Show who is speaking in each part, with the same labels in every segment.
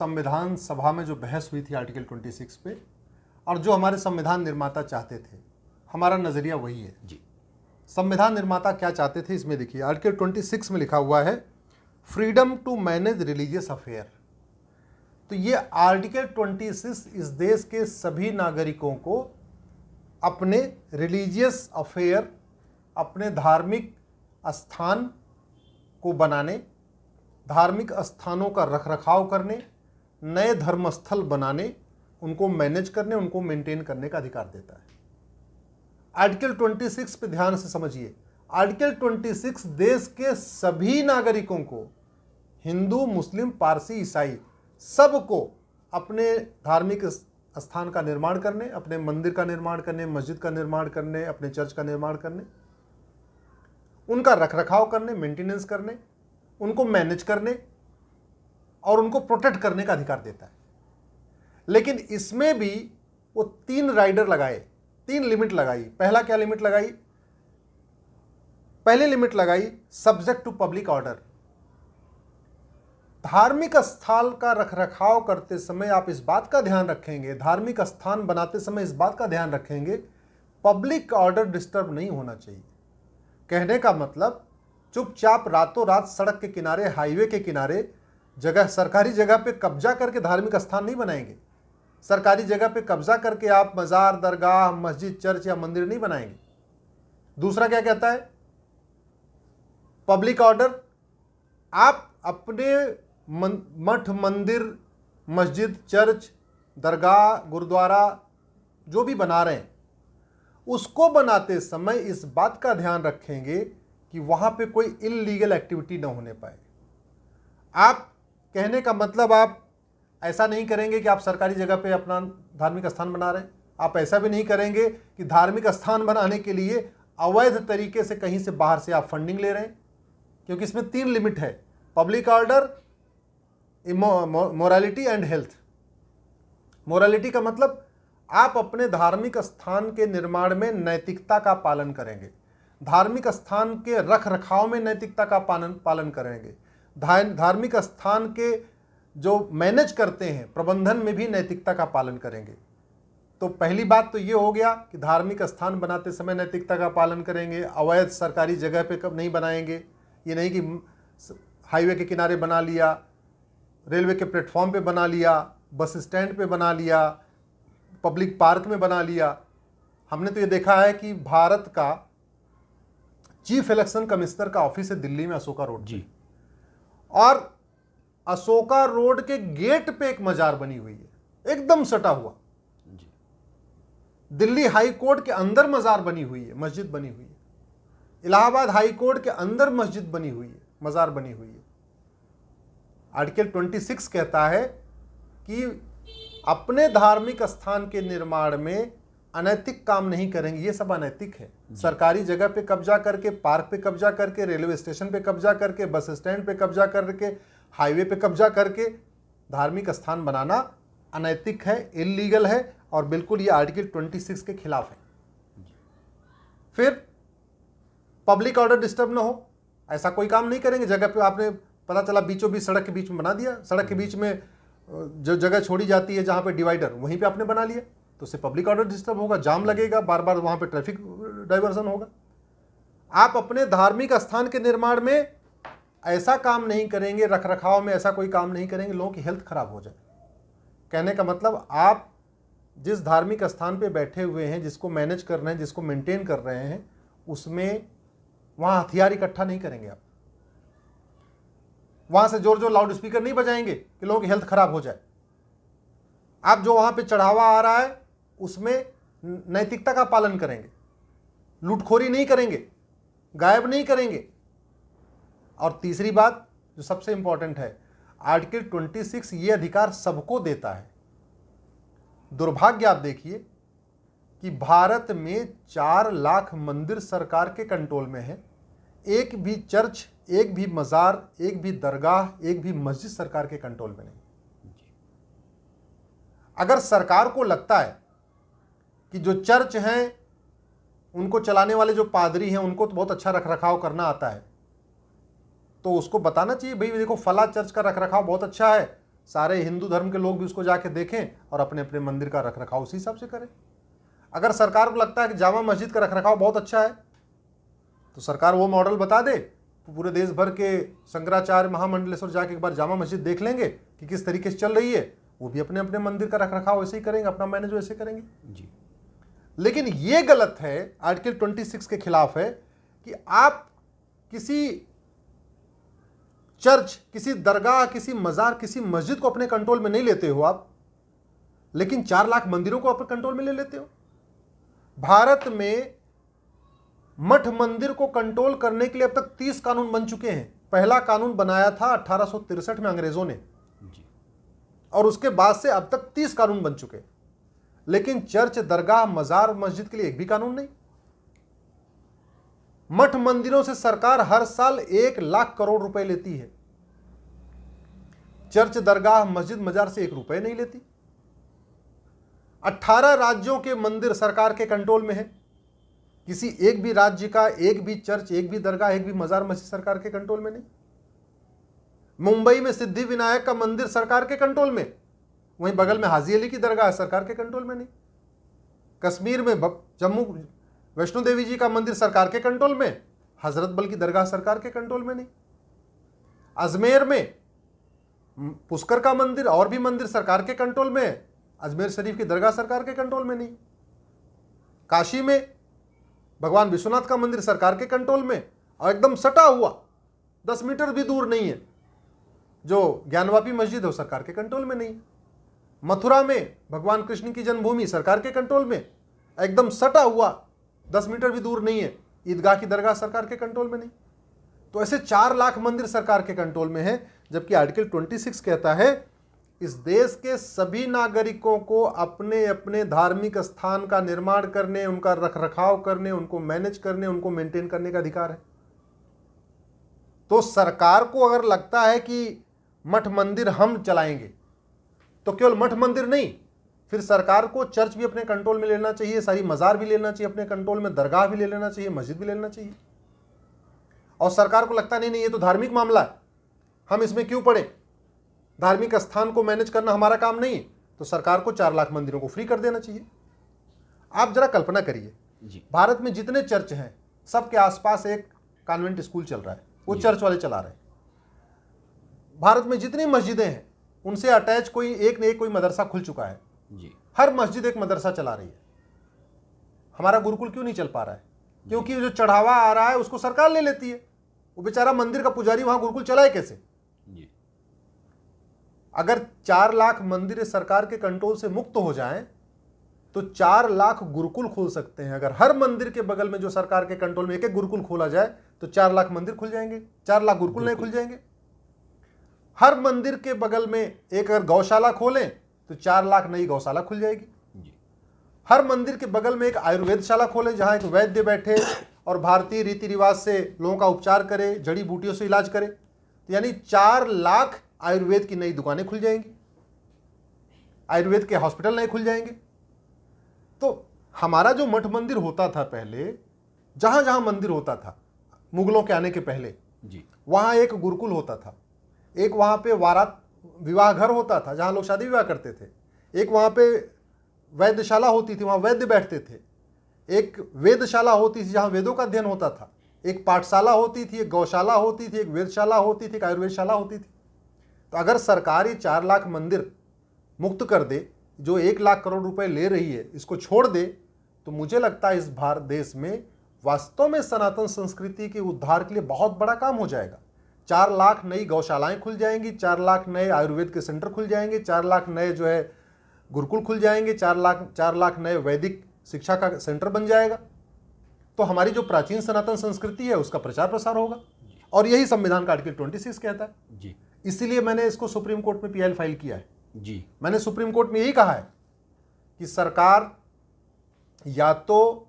Speaker 1: संविधान सभा में जो बहस हुई थी आर्टिकल 26 पे और जो हमारे संविधान निर्माता चाहते थे, हमारा नज़रिया वही है जी। संविधान निर्माता क्या चाहते थे इसमें देखिए, आर्टिकल 26 में लिखा हुआ है freedom to manage religious affair. तो ये आर्टिकल 26 इस देश के सभी नागरिकों को अपने रिलीजियस अफेयर, अपने धार्मिक स्थान को बनाने, धार्मिक स्थानों का रखरखाव करने, नए धर्मस्थल बनाने, उनको मैनेज करने, उनको मेंटेन करने का अधिकार देता है। आर्टिकल 26 पे ध्यान से समझिए। आर्टिकल 26 देश के सभी नागरिकों को, हिंदू, मुस्लिम, पारसी, ईसाई, सबको अपने धार्मिक स्थान का निर्माण करने, अपने मंदिर का निर्माण करने, मस्जिद का निर्माण करने, अपने चर्च का निर्माण करने, उनका रखरखाव करने, मेंटेनेंस करने, उनको मैनेज करने और उनको प्रोटेक्ट करने का अधिकार देता है। लेकिन इसमें भी वो 3 राइडर लगाए, 3 लिमिट लगाई। पहला क्या लिमिट लगाई? पहली लिमिट लगाई सब्जेक्ट टू पब्लिक ऑर्डर। धार्मिक स्थल का रखरखाव करते समय आप इस बात का ध्यान रखेंगे, धार्मिक स्थान बनाते समय इस बात का ध्यान रखेंगे, पब्लिक ऑर्डर डिस्टर्ब नहीं होना चाहिए। कहने का मतलब चुपचाप रातों रात सड़क के किनारे, हाईवे के किनारे जगह, सरकारी जगह पे कब्जा करके धार्मिक स्थान नहीं बनाएंगे। सरकारी जगह पे कब्जा करके आप मज़ार, दरगाह, मस्जिद, चर्च या मंदिर नहीं बनाएंगे। दूसरा क्या कहता है? Public order. आप अपने मठ, मंदिर, मस्जिद, चर्च, दरगाह, गुरुद्वारा जो भी बना रहे हैं, उसको बनाते समय इस बात का ध्यान रखेंगे कि वहाँ पे कोई इल्लीगल एक्टिविटी ना होने पाए। आप, कहने का मतलब आप ऐसा नहीं करेंगे कि आप सरकारी जगह पे अपना धार्मिक स्थान बना रहे हैं। आप ऐसा भी नहीं करेंगे कि धार्मिक स्थान बनाने के लिए अवैध तरीके से कहीं से बाहर से आप फंडिंग ले रहे हैं, क्योंकि इसमें 3 लिमिट है: public order, morality and health. Morality का मतलब आप अपने धार्मिक स्थान के निर्माण में नैतिकता का पालन करेंगे, धार्मिक स्थान के रख रखाव में नैतिकता का पालन करेंगे, धार्मिक स्थान के जो मैनेज करते हैं प्रबंधन में भी नैतिकता का पालन करेंगे। तो पहली बात तो ये हो गया कि धार्मिक स्थान बनाते समय नैतिकता का पालन करेंगे, अवैध सरकारी जगह पे कब नहीं बनाएंगे। ये नहीं कि हाईवे के किनारे बना लिया, रेलवे के प्लेटफॉर्म पे बना लिया, बस स्टैंड पे बना लिया, पब्लिक पार्क में बना लिया। हमने तो ये देखा है कि भारत का चीफ इलेक्शन कमिश्नर का ऑफिस है दिल्ली में, अशोका रोड जी, और अशोका रोड के गेट पे एक मजार बनी हुई है, एकदम सटा हुआ जी। दिल्ली हाई कोर्ट के अंदर मजार बनी हुई है, मस्जिद बनी हुई है। इलाहाबाद हाई कोर्ट के अंदर मस्जिद बनी हुई है, मजार बनी हुई है। आर्टिकल 26 कहता है कि अपने धार्मिक स्थान के निर्माण में अनैतिक काम नहीं करेंगे। ये सब अनैतिक है। सरकारी जगह पे कब्जा करके, पार्क पे कब्जा करके, रेलवे स्टेशन पे कब्जा करके, बस स्टैंड पे कब्जा करके, हाईवे पे कब्जा करके धार्मिक स्थान बनाना अनैतिक है, इल्लीगल है, और बिल्कुल ये आर्टिकल 26 के खिलाफ है। फिर पब्लिक ऑर्डर डिस्टर्ब ना हो, ऐसा कोई काम नहीं करेंगे। जगह पे आपने पता चला बीचों बीच सड़क के बीच में बना दिया, सड़क के बीच में जो जगह छोड़ी जाती है जहाँ पे डिवाइडर, वहीं पे आपने बना लिया, तो उससे पब्लिक ऑर्डर डिस्टर्ब होगा, जाम लगेगा, बार बार वहाँ पे ट्रैफिक डाइवर्जन होगा। आप अपने धार्मिक स्थान के निर्माण में ऐसा काम नहीं करेंगे, रखरखाव में ऐसा कोई काम नहीं करेंगे, लोगों की हेल्थ खराब हो जाए। कहने का मतलब आप जिस धार्मिक स्थान पे बैठे हुए हैं, जिसको मैनेज कर रहे हैं, जिसको मेंटेन कर रहे हैं, उसमें वहाँ हथियार इकट्ठा नहीं करेंगे। आप वहाँ से जोर जोर लाउड स्पीकर नहीं बजाएंगे कि लोगों की हेल्थ खराब हो जाए। आप जो वहाँ पे चढ़ावा आ रहा है उसमें नैतिकता का पालन करेंगे, लूटखोरी नहीं करेंगे, गायब नहीं करेंगे। और तीसरी बात जो सबसे इंपॉर्टेंट है, आर्टिकल 26 ये अधिकार सबको देता है। दुर्भाग्य आप देखिए कि भारत में 4 लाख मंदिर सरकार के कंट्रोल में है, एक भी चर्च, एक भी मज़ार, एक भी दरगाह, एक भी मस्जिद सरकार के कंट्रोल में नहीं। अगर सरकार को लगता है कि जो चर्च हैं उनको चलाने वाले जो पादरी हैं उनको तो बहुत अच्छा रखरखाव करना आता है, तो उसको बताना चाहिए, भाई देखो फला चर्च का रखरखाव बहुत अच्छा है, सारे हिंदू धर्म के लोग भी उसको जाके देखें और अपने अपने मंदिर का रख रखाव उसी हिसाब से करें। अगर सरकार को लगता है कि जामा मस्जिद का रख रखाव बहुत अच्छा है तो सरकार वो मॉडल बता दे, तो पूरे देश भर के शंकराचार्य महामंडलेश्वर जाके एक बार जामा मस्जिद देख लेंगे कि किस तरीके से चल रही है। वो भी अपने अपने मंदिर का रख रखाव वैसे ही करेंगे, अपना मैनेज वैसे करेंगे
Speaker 2: जी।
Speaker 1: लेकिन ये गलत है, आर्टिकल 26 के खिलाफ है कि आप किसी चर्च, किसी दरगाह, किसी मजार, किसी मस्जिद को अपने कंट्रोल में नहीं लेते हो आप, लेकिन 4 लाख मंदिरों को अपने कंट्रोल में ले लेते हो। भारत में मठ मंदिर को कंट्रोल करने के लिए अब तक 30 कानून बन चुके हैं। पहला कानून बनाया था 1863 में अंग्रेजों ने
Speaker 2: जी।
Speaker 1: और उसके बाद से अब तक 30 कानून बन चुके, लेकिन चर्च, दरगाह, मजार, मस्जिद के लिए एक भी कानून नहीं। मठ मंदिरों से सरकार हर साल 1 लाख करोड़ रुपए लेती है, चर्च, दरगाह, मस्जिद, मजार से 1 रुपए नहीं लेती। 18 राज्यों के मंदिर सरकार के कंट्रोल में है, किसी एक भी राज्य का एक भी चर्च, एक भी दरगाह, एक भी मजार, मस्जिद सरकार के कंट्रोल में नहीं। मुंबई में सिद्धि विनायक का मंदिर सरकार के कंट्रोल में, वहीं बगल में हाजी अली की दरगाह सरकार के कंट्रोल में नहीं। कश्मीर में जम्मू वैष्णो देवी जी का मंदिर सरकार के कंट्रोल में, हजरत बल की दरगाह सरकार के कंट्रोल में नहीं। अजमेर में पुष्कर का मंदिर और भी मंदिर सरकार के कंट्रोल में, अजमेर शरीफ की दरगाह सरकार के कंट्रोल में नहीं। काशी में भगवान विश्वनाथ का मंदिर सरकार के कंट्रोल में, और एकदम सटा हुआ 10 मीटर भी दूर नहीं है जो ज्ञानवापी मस्जिद है वो सरकार के कंट्रोल में नहीं। मथुरा में भगवान कृष्ण की जन्मभूमि सरकार के कंट्रोल में, एकदम सटा हुआ 10 मीटर भी दूर नहीं है ईदगाह की दरगाह सरकार के कंट्रोल में नहीं। तो ऐसे 4 लाख मंदिर सरकार के कंट्रोल में है, जबकि आर्टिकल 26 कहता है इस देश के सभी नागरिकों को अपने अपने धार्मिक स्थान का निर्माण करने, उनका रखरखाव करने, उनको मैनेज करने, उनको मेंटेन करने का अधिकार है। तो सरकार को अगर लगता है कि मठ मंदिर हम चलाएंगे, तो केवल मठ मंदिर नहीं, फिर सरकार को चर्च भी अपने कंट्रोल में लेना चाहिए, सारी मजार भी लेना चाहिए अपने कंट्रोल में, दरगाह भी ले लेना चाहिए, मस्जिद भी ले लेना चाहिए। और सरकार को लगता नहीं ये तो धार्मिक मामला है, हम इसमें क्यों पड़े, धार्मिक स्थान को मैनेज करना हमारा काम नहीं है, तो सरकार को 4 लाख मंदिरों को फ्री कर देना चाहिए। आप जरा कल्पना करिए, भारत में जितने चर्च हैं सबके आसपास एक कॉन्वेंट स्कूल चल रहा है, वो चर्च वाले चला रहे हैं। भारत में जितनी मस्जिदें हैं उनसे अटैच कोई एक न एक कोई मदरसा खुल चुका है जी। हर मस्जिद एक मदरसा चला रही है। हमारा गुरुकुल क्यों नहीं चल पा रहा है? क्योंकि जो चढ़ावा आ रहा है उसको सरकार ले लेती है। वो बेचारा मंदिर का पुजारी वहां गुरुकुल चलाए कैसे जी? अगर 4 लाख मंदिर सरकार के कंट्रोल से मुक्त हो जाएं तो 4 लाख गुरुकुल खोल सकते हैं। अगर हर मंदिर के बगल में जो सरकार के कंट्रोल में एक एक गुरुकुल खोला जाए तो 4 लाख मंदिर खुल जाएंगे, 4 लाख गुरुकुल नहीं खुल जाएंगे। हर मंदिर के बगल में एक अगर गौशाला खोलें तो 4 लाख नई गौशाला खुल जाएगी जी। हर मंदिर के बगल में एक आयुर्वेदशाला खोलें जहां एक वैद्य बैठे और भारतीय रीति रिवाज से लोगों का उपचार करे, जड़ी बूटियों से इलाज करे, तो यानी 4 लाख आयुर्वेद की नई दुकानें खुल जाएंगी, आयुर्वेद के हॉस्पिटल नए खुल जाएंगे। तो हमारा जो मठ मंदिर होता था पहले, जहां जहां मंदिर होता था मुगलों के आने के पहले जी, वहां एक गुरुकुल होता था, एक वहां पे वारात विवाह घर होता था जहां लोग शादी विवाह करते थे, एक वहां पे वैद्यशाला होती थी, वहां वैद्य बैठते थे, एक वेदशाला होती थी जहां वेदों का अध्ययन होता था, एक पाठशाला होती थी, एक गौशाला होती थी, एक वेदशाला होती थी, एक आयुर्वेदशाला होती थी। तो अगर सरकारी 4 लाख मंदिर मुक्त कर दे, जो 1 लाख करोड़ रुपए ले रही है इसको छोड़ दे, तो मुझे लगता है इस भारत देश में वास्तव में सनातन संस्कृति के उद्धार के लिए बहुत बड़ा काम हो जाएगा। 4 लाख नई गौशालाएं खुल जाएंगी, 4 लाख नए आयुर्वेद के सेंटर खुल जाएंगे, 4 लाख नए जो है गुरुकुल खुल जाएंगे, 4 लाख नए वैदिक शिक्षा का सेंटर बन जाएगा। तो हमारी जो प्राचीन सनातन संस्कृति है उसका प्रचार प्रसार होगा, और यही संविधान का आर्टिकल 26 कहता है जी। इसीलिए मैंने इसको सुप्रीम कोर्ट में PIL फाइल किया है जी। मैंने सुप्रीम कोर्ट में यही कहा है कि सरकार या तो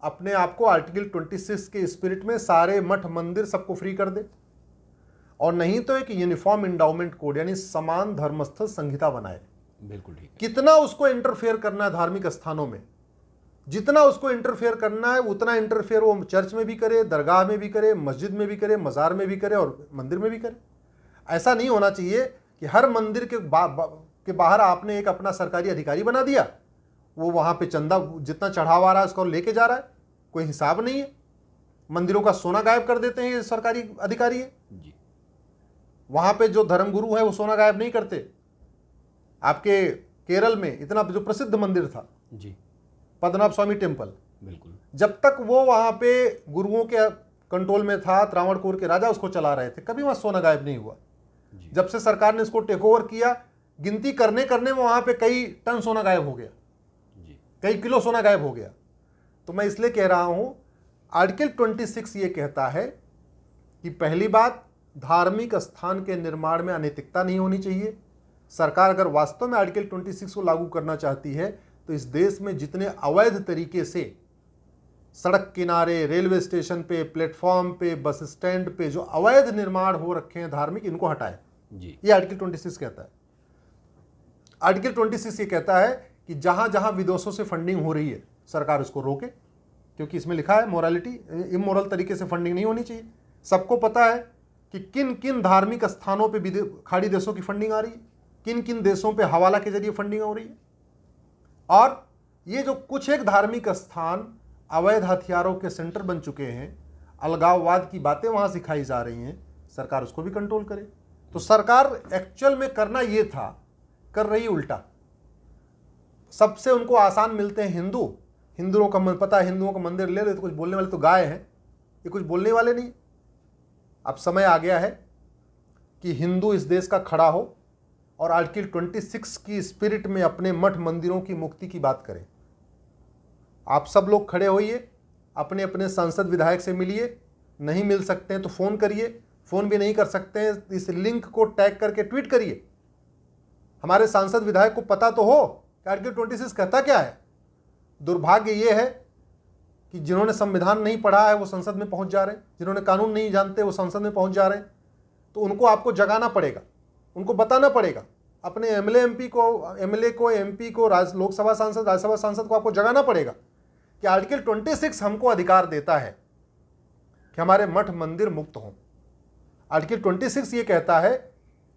Speaker 1: अपने आप को आर्टिकल 26 के स्पिरिट में सारे मठ मंदिर सबको फ्री कर दे, और नहीं तो एक यूनिफॉर्म इंडाउमेंट कोड यानी समान धर्मस्थल संहिता बनाए।
Speaker 2: बिल्कुल ठीक।
Speaker 1: कितना उसको इंटरफेयर करना है धार्मिक स्थानों में, जितना उसको इंटरफेयर करना है उतना इंटरफेयर वो चर्च में भी करे, दरगाह में भी करे, मस्जिद में भी करे, मजार में भी करे और मंदिर में भी करे। ऐसा नहीं होना चाहिए कि हर मंदिर के बाहर आपने एक अपना सरकारी अधिकारी बना दिया, वो वहाँ पे चंदा जितना चढ़ावा आ रहा है उसको लेके जा रहा है, कोई हिसाब नहीं है। मंदिरों का सोना गायब कर देते हैं ये सरकारी अधिकारी है
Speaker 2: जी।
Speaker 1: वहाँ पे जो धर्मगुरु है वो सोना गायब नहीं करते। आपके केरल में इतना जो प्रसिद्ध मंदिर था
Speaker 2: जी,
Speaker 1: पद्मनाभ स्वामी टेम्पल,
Speaker 2: बिल्कुल।
Speaker 1: जब तक वो वहाँ पे गुरुओं के कंट्रोल में था, त्रावणकोर के राजा उसको चला रहे थे, कभी वहाँ सोना गायब नहीं हुआ। जब से सरकार ने इसको टेक ओवर किया, गिनती करने में वहाँ पे कई टन सोना गायब हो गया, कई किलो सोना गायब हो गया। तो मैं इसलिए कह रहा हूँ, आर्टिकल 26 ये कहता है कि पहली बात, धार्मिक स्थान के निर्माण में अनैतिकता नहीं होनी चाहिए। सरकार अगर वास्तव में आर्टिकल 26 को लागू करना चाहती है तो इस देश में जितने अवैध तरीके से सड़क किनारे, रेलवे स्टेशन पे, प्लेटफॉर्म पे, बस स्टैंड पे जो अवैध निर्माण हो रखे हैं धार्मिक, इनको हटाए जी। ये आर्टिकल 26 कहता है। आर्टिकल 26 ये कहता है कि जहां जहां विदेशों से फंडिंग हो रही है सरकार उसको रोके, क्योंकि इसमें लिखा है मोरालिटी, इमोरल तरीके से फंडिंग नहीं होनी चाहिए। सबको पता है कि किन किन धार्मिक स्थानों पे खाड़ी देशों की फंडिंग आ रही है, किन किन देशों पे हवाला के जरिए फंडिंग हो रही है। और ये जो कुछ एक धार्मिक स्थान अवैध हथियारों के सेंटर बन चुके हैं, अलगाववाद की बातें वहाँ सिखाई जा रही हैं, सरकार उसको भी कंट्रोल करे। तो सरकार एक्चुअल में करना ये था, कर रही उल्टा। सबसे उनको आसान मिलते हैं हिंदुओं का मन, पता है हिंदुओं का मंदिर ले रहे तो कुछ बोलने वाले तो गाय हैं, ये कुछ बोलने वाले नहीं। अब समय आ गया है कि हिंदू इस देश का खड़ा हो और आर्टिकल 26 की स्पिरिट में अपने मठ मंदिरों की मुक्ति की बात करें। आप सब लोग खड़े होइए, अपने अपने सांसद विधायक से मिलिए, नहीं मिल सकते हैं तो फ़ोन करिए, फ़ोन भी नहीं कर सकते हैं इस लिंक को टैग करके ट्वीट करिए। हमारे सांसद विधायक को पता तो हो कि आर्टिकल 26 कहता क्या है। दुर्भाग्य ये है कि जिन्होंने संविधान नहीं पढ़ा है वो संसद में पहुंच जा रहे हैं, जिन्होंने कानून नहीं जानते वो संसद में पहुंच जा रहे हैं। तो उनको आपको जगाना पड़ेगा, उनको बताना पड़ेगा, अपने एमएलए को, एमपी को, लोकसभा सांसद, राज्यसभा सांसद को आपको जगाना पड़ेगा कि आर्टिकल 26 हमको अधिकार देता है कि हमारे मठ मंदिर मुक्त हों। आर्टिकल 26 ये कहता है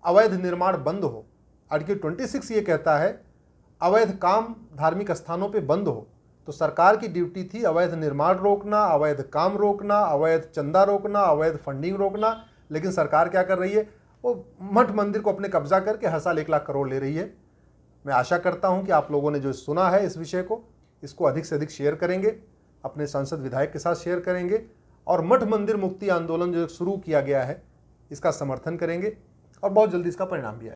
Speaker 1: अवैध निर्माण बंद हो। आर्टिकल 26 ये कहता है अवैध काम धार्मिक स्थानों पे बंद हो। तो सरकार की ड्यूटी थी अवैध निर्माण रोकना, अवैध काम रोकना, अवैध चंदा रोकना, अवैध फंडिंग रोकना। लेकिन सरकार क्या कर रही है, वो मठ मंदिर को अपने कब्जा करके हर साल 1 लाख करोड़ ले रही है। मैं आशा करता हूं कि आप लोगों ने जो सुना है इस विषय को, इसको अधिक से अधिक शेयर करेंगे, अपने सांसद विधायक के साथ शेयर करेंगे और मठ मंदिर मुक्ति आंदोलन जो शुरू किया गया है इसका समर्थन करेंगे और बहुत जल्दी इसका परिणाम भी आएगा।